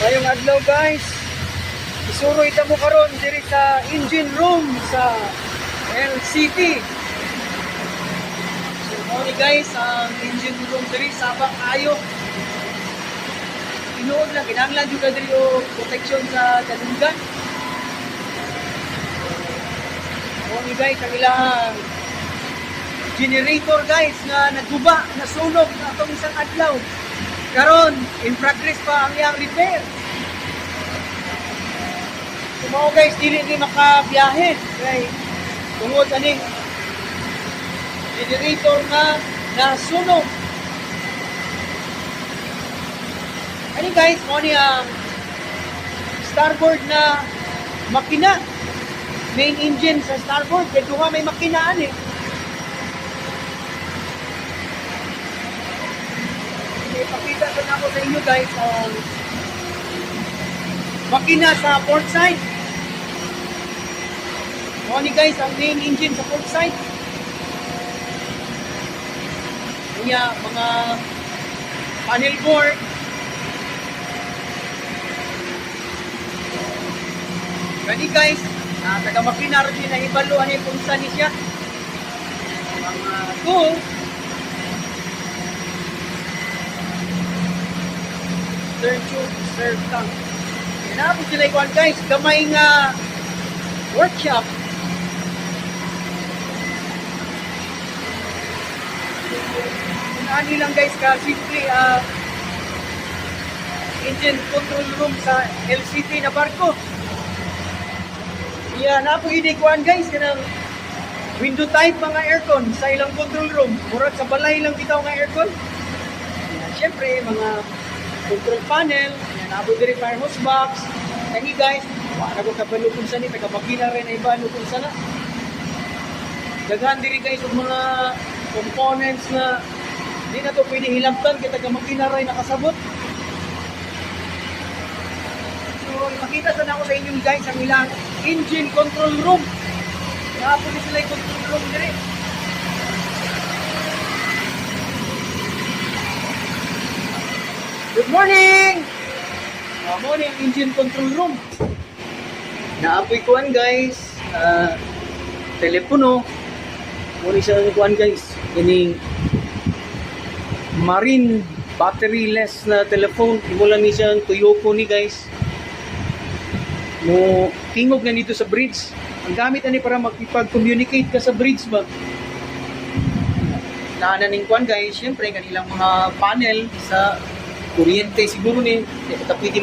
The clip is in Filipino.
Ngayong adlaw guys, isuroy ta mo karon diri sa engine room sa LCT. So mo ni guys ang engine room diri sa kayo. Tinuod lang kinahanglan jud diri o protection sa kadunggan. Mo ni guys ang ilang generator guys nga nagguba, nasunog na atong isang adlaw. Karon in progress pa ang iyang repair. Mga guys, dili ni makabiyahe kay tungod ani generator na nasunog. Ani guys, mo ni ang starboard na makina, main engine sa starboard, kay duha may makina ani. Ipakita ko na ako sa inyo guys ang makina sa port side. Mo ni guys ang main engine sa port side. Kanya mga panel board. Kani guys, taga makina rin na ibalo ani kung saan ni siya. Mga tool. Third tube, third tank. Yan po sila ikuan guys, gamay nga workshop. Ano lang guys ka, simple engine control room sa LCT na barko. Yan, na po ikuan guys, kanang window type mga aircon sa ilang control room. Murag sa balay lang bitaw nga aircon. Yan, syempre mga control panel, yan, abo diri fire hose box. Kani guys, wala ko kabalo kung saan ni taga-makina rin ay ibalo kung saan na. Daghan diri guys og mga components na di na to pwede hilabtan kay taga-makina rin nakasabot. So, makita sa nako sa inyong guys ang ilang engine control room. Napo ni sila yung control room diri. Good morning! Morning, engine control room. Naapoy kuan guys. Telepono. Muna siya kuan guys. Ini marine battery-less na telephone. Imulan ni siyang Toyoko ni guys. Mo tingog na dito sa bridge. Ang gamit ani para makipag-communicate ka sa bridge ba. Naanan ning kuan guys. Siyempre kanilang mga panel sa kuryente siguro ni pwede